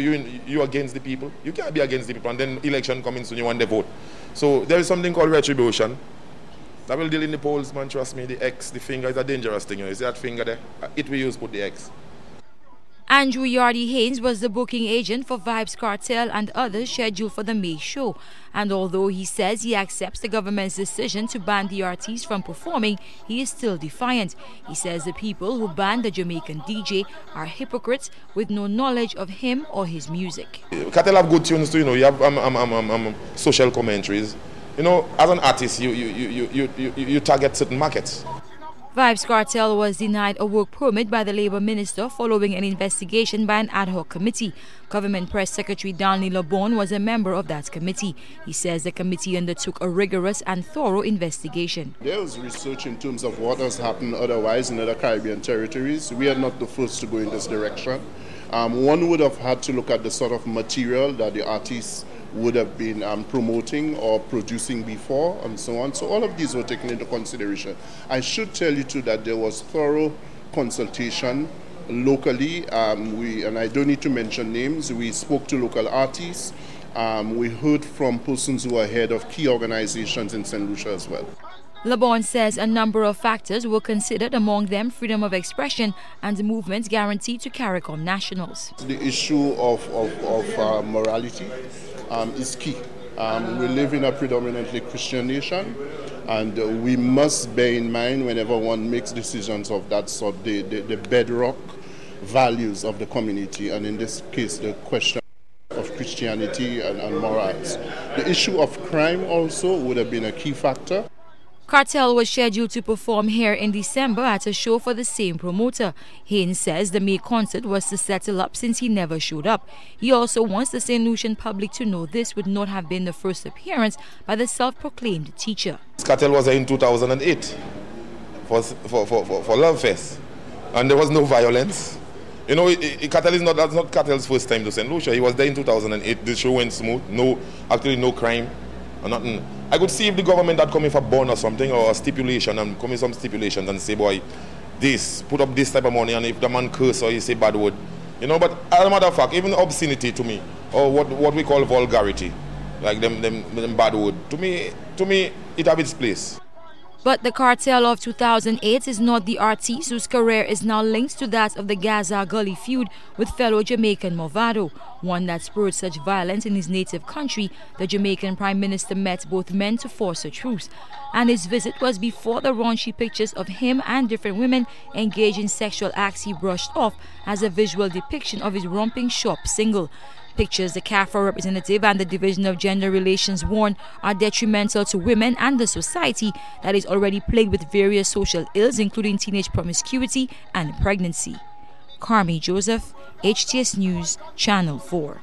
You against the people. You can't be against the people, and then election coming soon, you want the vote. So there is something called retribution. That will deal in the polls, man, trust me. The X, the finger is a dangerous thing. You see that finger there? It we use put the X. Andrew Yardy Haynes was the booking agent for Vybz Kartel and others scheduled for the May show. And although he says he accepts the government's decision to ban the artiste from performing, he is still defiant. He says the people who banned the Jamaican DJ are hypocrites with no knowledge of him or his music. Kartel have good tunes too, you know. You have social commentaries. You know, as an artist, you target certain markets. Vybz Kartel was denied a work permit by the Labour Minister following an investigation by an ad hoc committee. Government Press Secretary Danley LeBon was a member of that committee. He says the committee undertook a rigorous and thorough investigation. There was research in terms of what has happened otherwise in other Caribbean territories. We are not the first to go in this direction. One would have had to look at the sort of material that the artists would have been promoting or producing before and so on. So all of these were taken into consideration. I should tell you too that there was thorough consultation locally. And I don't need to mention names. We spoke to local artists. We heard from persons who are head of key organizations in St. Lucia as well. LeBon says a number of factors were considered, among them freedom of expression and the movement's guarantee to CARICOM nationals. The issue of morality is key. We live in a predominantly Christian nation, and we must bear in mind whenever one makes decisions of that sort the bedrock values of the community, and in this case the question of Christianity and morals. The issue of crime also would have been a key factor. Kartel was scheduled to perform here in December at a show for the same promoter. Haynes says the May concert was to settle up since he never showed up. He also wants the St. Lucian public to know this would not have been the first appearance by the self-proclaimed teacher. Kartel was there in 2008 for Love Fest, and there was no violence. You know, that's not Kartel's first time to St. Lucia. He was there in 2008. The show went smooth. Actually no crime or nothing. I could see if the government had come in for bond or something, or a stipulation, and come in some stipulations and say, boy, put up this type of money, and if the man curse or he say bad word, you know. But as a matter of fact, even obscenity to me, or what we call vulgarity, like them bad word, to me, it have its place. But the Kartel of 2008 is not the artiste whose career is now linked to that of the Gaza Gully feud with fellow Jamaican Movado, one that spurred such violence in his native country. The Jamaican Prime Minister met both men to force a truce, and his visit was before the raunchy pictures of him and different women engaged in sexual acts he brushed off as a visual depiction of his romping shop single. Pictures the CAFRA representative and the Division of Gender Relations warn are detrimental to women and the society that is already plagued with various social ills, including teenage promiscuity and pregnancy. Carmi Joseph, HTS News, Channel 4.